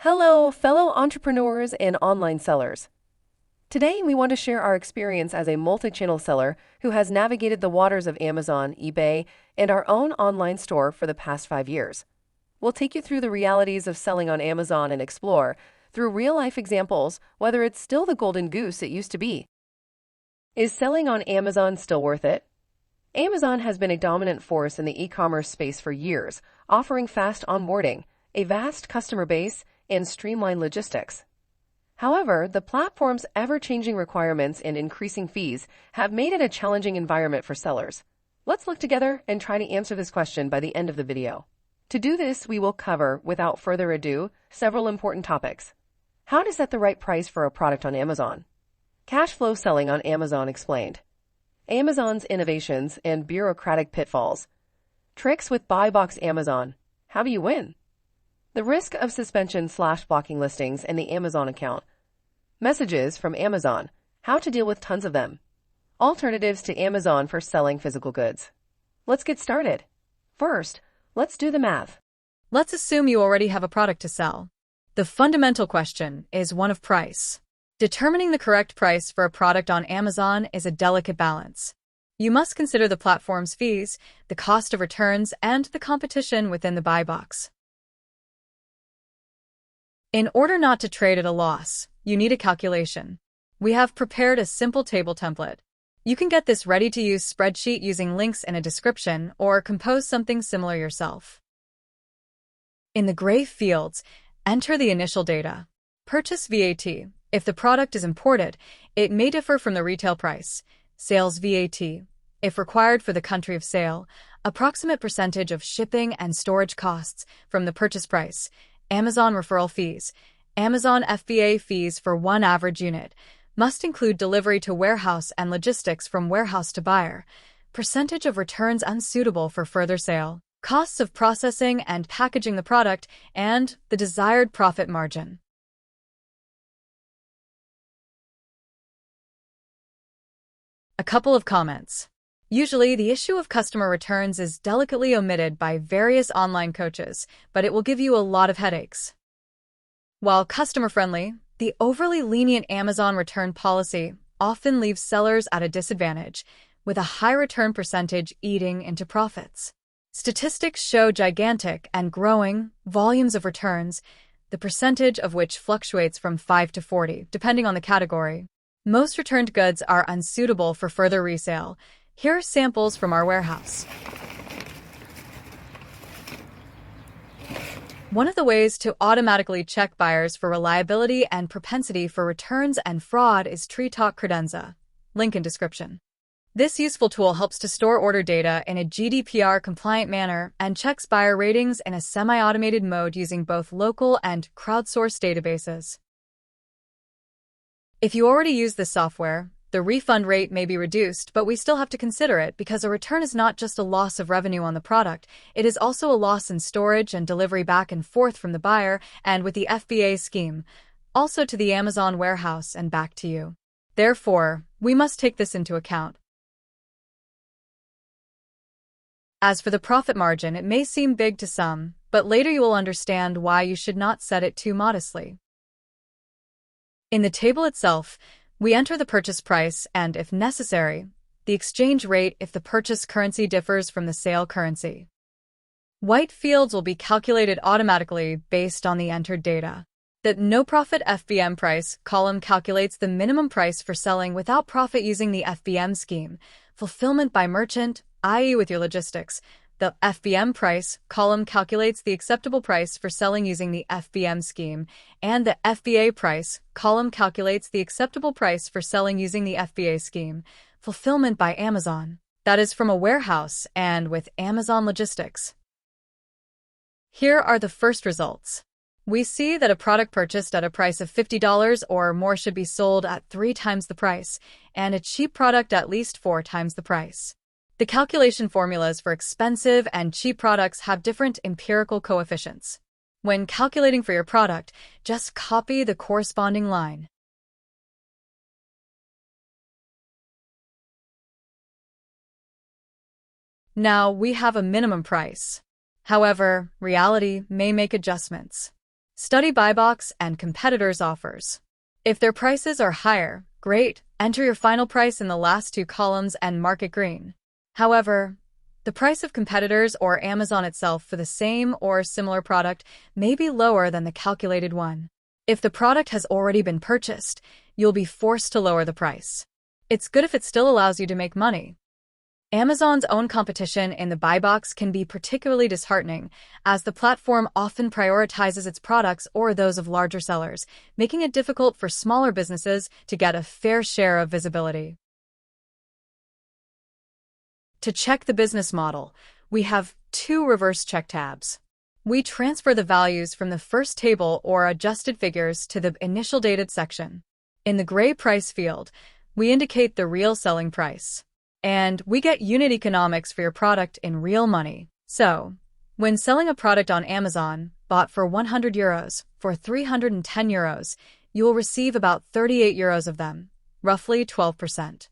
Hello, fellow entrepreneurs and online sellers. Today, we want to share our experience as a multi-channel seller who has navigated the waters of Amazon, eBay, and our own online store for the past 5 years. We'll take you through the realities of selling on Amazon and explore, through real-life examples, whether it's still the golden goose it used to be. Is selling on Amazon still worth it? Amazon has been a dominant force in the e-commerce space for years, offering fast onboarding, a vast customer base, and streamlined logistics. However, the platform's ever-changing requirements and increasing fees have made it a challenging environment for sellers. Let's look together and try to answer this question by the end of the video. To do this, we will cover, without further ado, several important topics. How to set the right price for a product on Amazon. Cash flow selling on Amazon explained. Amazon's innovations and bureaucratic pitfalls. Tricks with BuyBox Amazon. How do you win? The risk of suspension/blocking listings in the Amazon account. Messages from Amazon. How to deal with tons of them. Alternatives to Amazon for selling physical goods. Let's get started. First, let's do the math. Let's assume you already have a product to sell. The fundamental question is one of price. Determining the correct price for a product on Amazon is a delicate balance. You must consider the platform's fees, the cost of returns, and the competition within the buy box. In order not to trade at a loss, you need a calculation. We have prepared a simple table template. You can get this ready-to-use spreadsheet using links in a description or compose something similar yourself. In the gray fields, enter the initial data. Purchase VAT. If the product is imported, it may differ from the retail price. Sales VAT. If required for the country of sale, approximate percentage of shipping and storage costs from the purchase price. Amazon referral fees. Amazon FBA fees for one average unit. Must include delivery to warehouse and logistics from warehouse to buyer. Percentage of returns unsuitable for further sale. Costs of processing and packaging the product, and the desired profit margin. A couple of comments. Usually, the issue of customer returns is delicately omitted by various online coaches, but it will give you a lot of headaches. While customer-friendly, the overly lenient Amazon return policy often leaves sellers at a disadvantage, with a high return percentage eating into profits. Statistics show gigantic and growing volumes of returns, the percentage of which fluctuates from 5 to 40, depending on the category. Most returned goods are unsuitable for further resale. Here are samples from our warehouse. One of the ways to automatically check buyers for reliability and propensity for returns and fraud is TreeTalk Credenza. Link in description. This useful tool helps to store order data in a GDPR-compliant manner and checks buyer ratings in a semi-automated mode using both local and crowdsourced databases. If you already use this software, the refund rate may be reduced, but we still have to consider it because a return is not just a loss of revenue on the product, it is also a loss in storage and delivery back and forth from the buyer and with the FBA scheme, also to the Amazon warehouse and back to you. Therefore, we must take this into account. As for the profit margin, it may seem big to some, but later you will understand why you should not set it too modestly. In the table itself, we enter the purchase price and, if necessary, the exchange rate if the purchase currency differs from the sale currency. White fields will be calculated automatically based on the entered data. The no profit FBM price column calculates the minimum price for selling without profit using the FBM scheme, fulfillment by merchant, i.e. with your logistics. The FBM price column calculates the acceptable price for selling using the FBM scheme, and the FBA price column calculates the acceptable price for selling using the FBA scheme, fulfillment by Amazon, that is from a warehouse and with Amazon logistics. Here are the first results. We see that a product purchased at a price of $50 or more should be sold at 3 times the price, and a cheap product at least 4 times the price. The calculation formulas for expensive and cheap products have different empirical coefficients. When calculating for your product, just copy the corresponding line. Now we have a minimum price. However, reality may make adjustments. Study BuyBox and competitors' offers. If their prices are higher, great, enter your final price in the last two columns and mark it green. However, the price of competitors or Amazon itself for the same or similar product may be lower than the calculated one. If the product has already been purchased, you'll be forced to lower the price. It's good if it still allows you to make money. Amazon's own competition in the BuyBox can be particularly disheartening, as the platform often prioritizes its products or those of larger sellers, making it difficult for smaller businesses to get a fair share of visibility. To check the business model, we have two reverse check tabs. We transfer the values from the first table or adjusted figures to the initial dated section. In the gray price field, we indicate the real selling price. And we get unit economics for your product in real money. So, when selling a product on Amazon, bought for €100 for €310, you will receive about €38 of them, roughly 12%.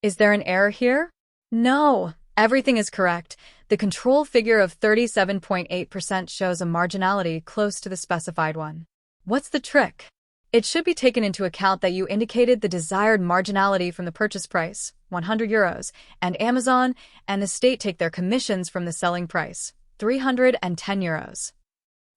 Is there an error here? No, everything is correct. The control figure of 37.8% shows a marginality close to the specified one. What's the trick? It should be taken into account that you indicated the desired marginality from the purchase price, €100, and Amazon and the state take their commissions from the selling price, €310.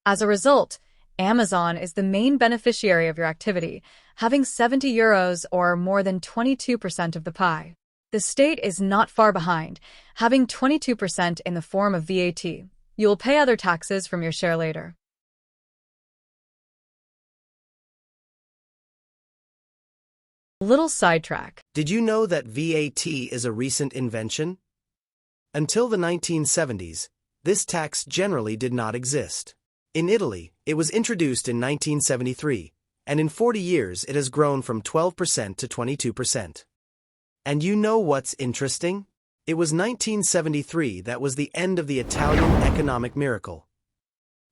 As a result, Amazon is the main beneficiary of your activity, having €70 or more than 22% of the pie. The state is not far behind, having 22% in the form of VAT. You will pay other taxes from your share later. Little sidetrack. Did you know that VAT is a recent invention? Until the 1970s, this tax generally did not exist. In Italy, it was introduced in 1973, and in 40 years it has grown from 12% to 22%. And you know what's interesting? It was 1973 that was the end of the Italian economic miracle.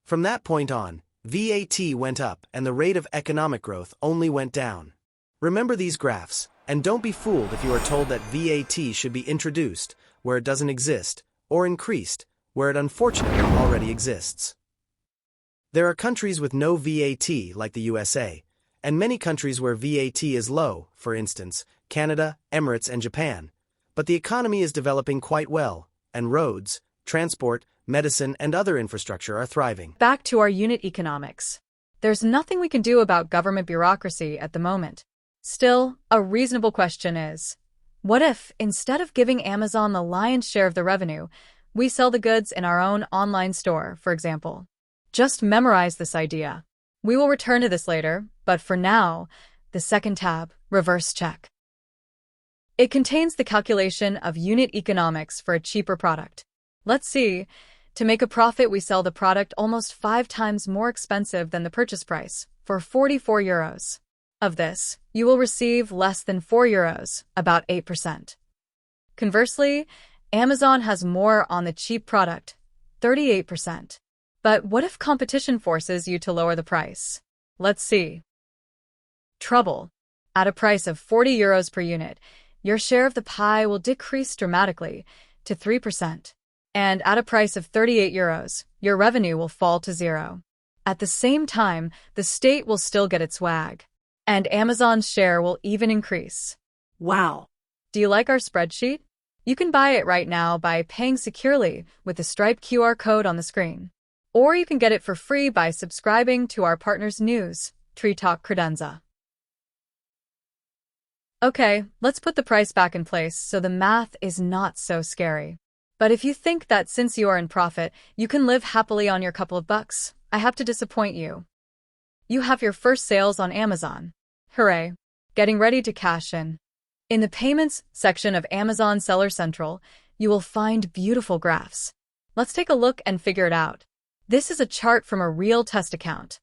From that point on, VAT went up and the rate of economic growth only went down. Remember these graphs, and don't be fooled if you are told that VAT should be introduced where it doesn't exist, or increased where it unfortunately already exists. There are countries with no VAT like the USA, and many countries where VAT is low, for instance, Canada, Emirates, and Japan. But the economy is developing quite well, and roads, transport, medicine, and other infrastructure are thriving. Back to our unit economics. There's nothing we can do about government bureaucracy at the moment. Still, a reasonable question is, what if, instead of giving Amazon the lion's share of the revenue, we sell the goods in our own online store, for example? Just memorize this idea. We will return to this later, but for now, the second tab, reverse check. It contains the calculation of unit economics for a cheaper product. Let's see, to make a profit we sell the product almost 5 times more expensive than the purchase price, for €44. Of this, you will receive less than €4, about 8%. Conversely, Amazon has more on the cheap product, 38%. But what if competition forces you to lower the price? Let's see. Trouble. At a price of €40 per unit, your share of the pie will decrease dramatically to 3%. And at a price of €38, your revenue will fall to 0. At the same time, the state will still get its wag. And Amazon's share will even increase. Wow. Do you like our spreadsheet? You can buy it right now by paying securely with the Stripe QR code on the screen. Or you can get it for free by subscribing to our partner's news, TreeTalk Credenza. Okay, let's put the price back in place so the math is not so scary. But if you think that since you are in profit, you can live happily on your couple of bucks, I have to disappoint you. You have your first sales on Amazon. Hooray! Getting ready to cash in. In the Payments section of Amazon Seller Central, you will find beautiful graphs. Let's take a look and figure it out. This is a chart from a real test account.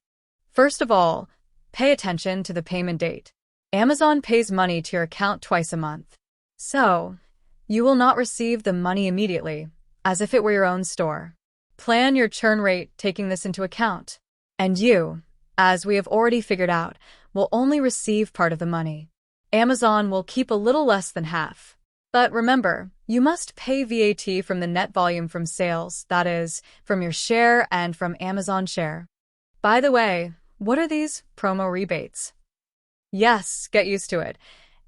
First of all, pay attention to the payment date. Amazon pays money to your account twice a month. So, you will not receive the money immediately, as if it were your own store. Plan your churn rate taking this into account. And you, as we have already figured out, will only receive part of the money. Amazon will keep a little less than half. But remember, you must pay VAT from the net volume from sales, that is, from your share and from Amazon share. By the way, what are these promo rebates? Yes, get used to it.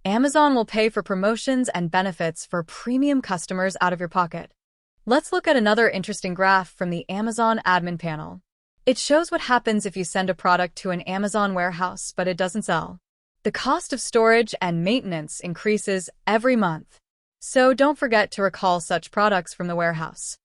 Amazon will pay for promotions and benefits for premium customers out of your pocket. Let's look at another interesting graph from the Amazon admin panel. It shows what happens if you send a product to an Amazon warehouse, but it doesn't sell. The cost of storage and maintenance increases every month. So don't forget to recall such products from the warehouse.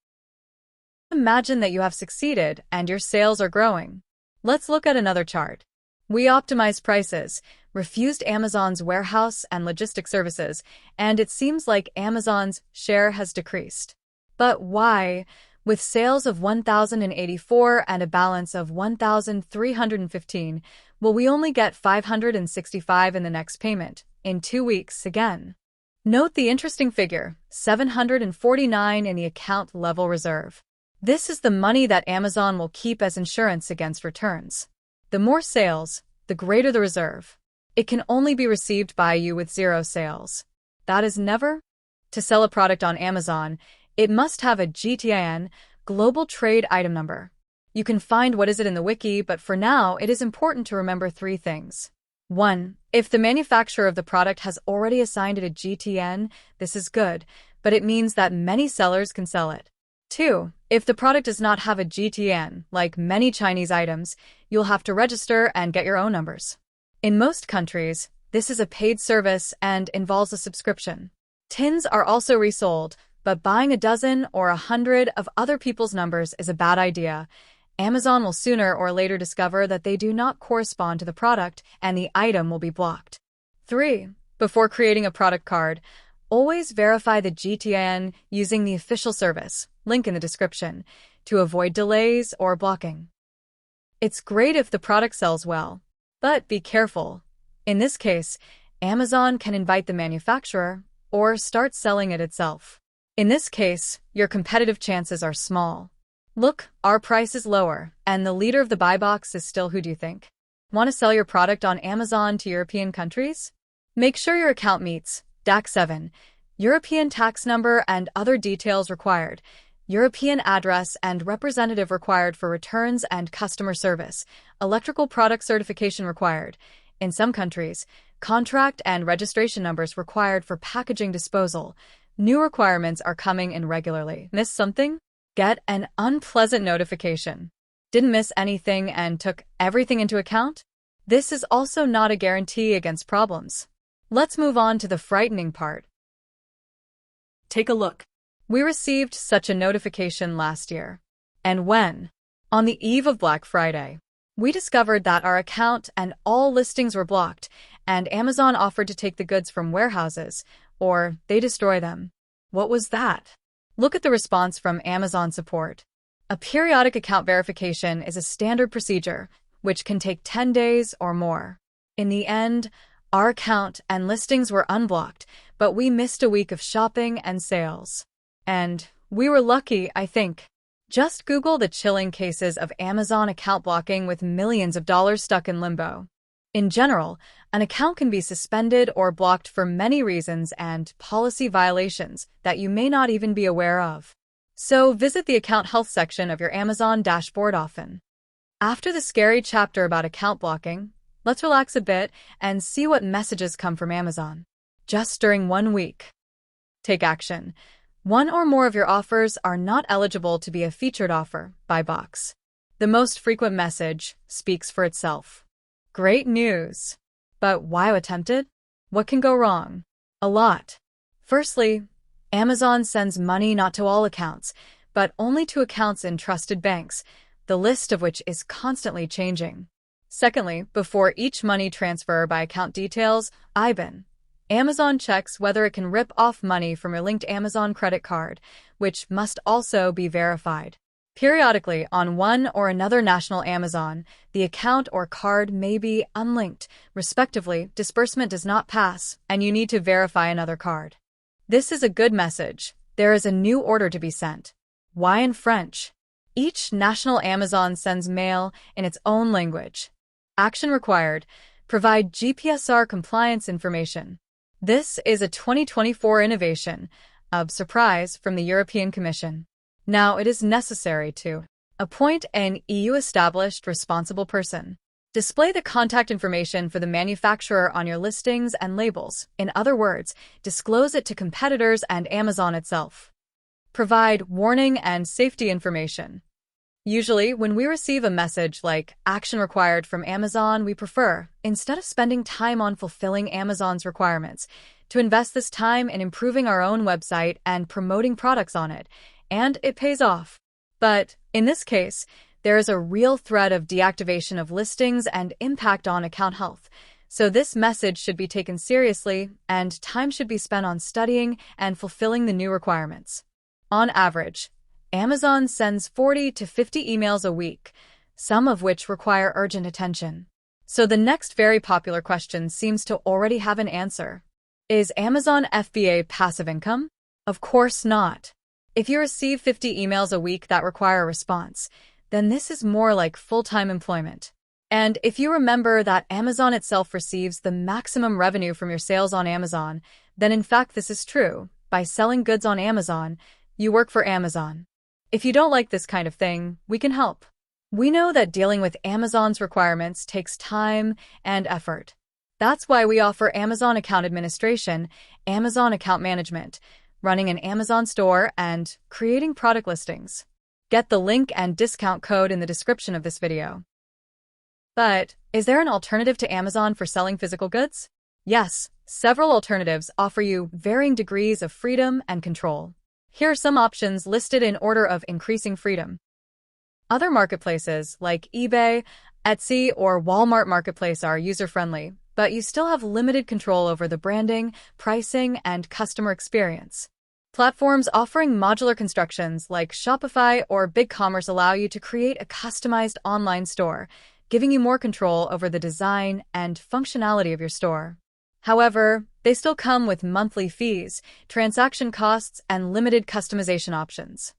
Imagine that you have succeeded and your sales are growing. Let's look at another chart. We optimized prices, refused Amazon's warehouse and logistic services, and it seems like Amazon's share has decreased. But why? With sales of 1,084 and a balance of 1,315, will we only get 565 in the next payment, in 2 weeks again? Note the interesting figure, 749 in the account level reserve. This is the money that Amazon will keep as insurance against returns. The more sales, the greater the reserve. It can only be received by you with 0 sales. That is never. To sell a product on Amazon, it must have a GTIN, Global Trade Item Number. You can find what is it in the wiki, but for now, it is important to remember 3 things. 1. If the manufacturer of the product has already assigned it a GTIN, this is good, but it means that many sellers can sell it. 2. If the product does not have a GTIN, like many Chinese items, you'll have to register and get your own numbers. In most countries, this is a paid service and involves a subscription. TINs are also resold, but buying a dozen or 100 of other people's numbers is a bad idea. Amazon will sooner or later discover that they do not correspond to the product and the item will be blocked. 3. Before creating a product card, always verify the GTIN using the official service, link in the description, to avoid delays or blocking. It's great if the product sells well, but be careful. In this case, Amazon can invite the manufacturer or start selling it itself. In this case, your competitive chances are small. Look, our price is lower, and the leader of the BuyBox is still who do you think? Want to sell your product on Amazon to European countries? Make sure your account meets DAX 7, European tax number and other details required, European address and representative required for returns and customer service, electrical product certification required. In some countries, contract and registration numbers required for packaging disposal. New requirements are coming in regularly. Miss something? Get an unpleasant notification. Didn't miss anything and took everything into account? This is also not a guarantee against problems. Let's move on to the frightening part. Take a look. We received such a notification last year. And when? On the eve of Black Friday. We discovered that our account and all listings were blocked, and Amazon offered to take the goods from warehouses, or they destroy them. What was that? Look at the response from Amazon support. A periodic account verification is a standard procedure, which can take 10 days or more. In the end, our account and listings were unblocked, but we missed a week of shopping and sales. And we were lucky, I think. Just Google the chilling cases of Amazon account blocking with millions of dollars stuck in limbo. In general, an account can be suspended or blocked for many reasons and policy violations that you may not even be aware of. So visit the account health section of your Amazon dashboard often. After the scary chapter about account blocking, let's relax a bit and see what messages come from Amazon. Just during 1 week. Take action. 1 or more of your offers are not eligible to be a featured offer, BuyBox. The most frequent message speaks for itself. Great news. But why attempted? What can go wrong? A lot. Firstly, Amazon sends money not to all accounts, but only to accounts in trusted banks, the list of which is constantly changing. Secondly, before each money transfer by account details, IBAN, Amazon checks whether it can rip off money from your linked Amazon credit card, which must also be verified. Periodically, on one or another national Amazon, the account or card may be unlinked. Respectively, disbursement does not pass, and you need to verify another card. This is a good message. There is a new order to be sent. Why in French? Each national Amazon sends mail in its own language. Action required. Provide GPSR compliance information. This is a 2024 innovation, a surprise from the European Commission. Now it is necessary to Appoint an EU-established responsible person. Display the contact information for the manufacturer on your listings and labels. In other words, disclose it to competitors and Amazon itself. Provide warning and safety information. Usually, when we receive a message like action required from Amazon, we prefer, instead of spending time on fulfilling Amazon's requirements, to invest this time in improving our own website and promoting products on it, and it pays off. But in this case, there is a real threat of deactivation of listings and impact on account health. So this message should be taken seriously, and time should be spent on studying and fulfilling the new requirements. On average, Amazon sends 40 to 50 emails a week, some of which require urgent attention. So the next very popular question seems to already have an answer. Is Amazon FBA passive income? Of course not. If you receive 50 emails a week that require a response, then this is more like full-time employment. And if you remember that Amazon itself receives the maximum revenue from your sales on Amazon, then in fact this is true. By selling goods on Amazon, you work for Amazon. If you don't like this kind of thing, we can help. We know that dealing with Amazon's requirements takes time and effort. That's why we offer Amazon Account Administration, Amazon Account Management, running an Amazon store, and creating product listings. Get the link and discount code in the description of this video. But is there an alternative to Amazon for selling physical goods? Yes, several alternatives offer you varying degrees of freedom and control. Here are some options listed in order of increasing freedom. Other marketplaces like eBay, Etsy, or Walmart Marketplace are user-friendly, but you still have limited control over the branding, pricing, and customer experience. Platforms offering modular constructions like Shopify or BigCommerce allow you to create a customized online store, giving you more control over the design and functionality of your store. However, they still come with monthly fees, transaction costs, and limited customization options.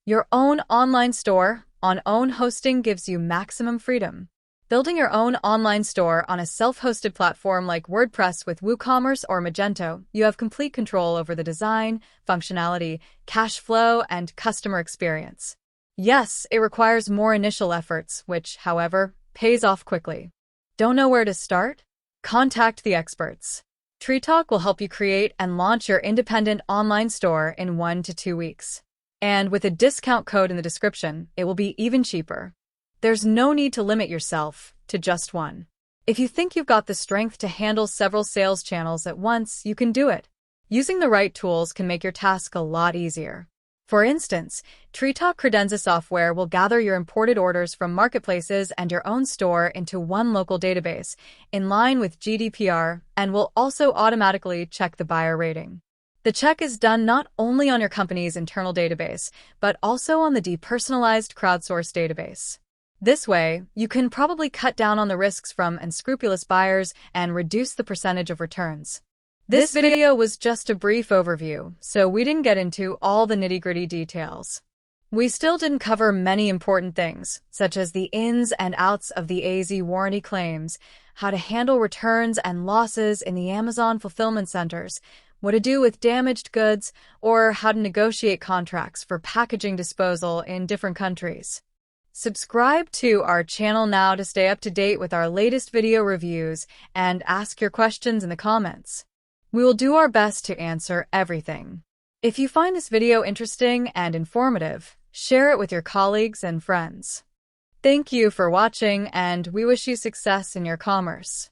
Your own online store on own hosting gives you maximum freedom. Building your own online store on a self-hosted platform like WordPress with WooCommerce or Magento, you have complete control over the design, functionality, cash flow, and customer experience. Yes, it requires more initial efforts, which, however, pays off quickly. Don't know where to start? Contact the experts. TreeTalk will help you create and launch your independent online store in 1 to 2 weeks. And with a discount code in the description, it will be even cheaper. There's no need to limit yourself to just one. If you think you've got the strength to handle several sales channels at once, you can do it. Using the right tools can make your task a lot easier. For instance, TreeTalk Credenza software will gather your imported orders from marketplaces and your own store into one local database, in line with GDPR, and will also automatically check the buyer rating. The check is done not only on your company's internal database, but also on the depersonalized crowdsourced database. This way, you can probably cut down on the risks from unscrupulous buyers and reduce the percentage of returns. This video was just a brief overview, so we didn't get into all the nitty-gritty details. We still didn't cover many important things, such as the ins and outs of the AZ warranty claims, how to handle returns and losses in the Amazon fulfillment centers, what to do with damaged goods, or how to negotiate contracts for packaging disposal in different countries. Subscribe to our channel now to stay up to date with our latest video reviews and ask your questions in the comments. We will do our best to answer everything. If you find this video interesting and informative, share it with your colleagues and friends. Thank you for watching, and we wish you success in your commerce.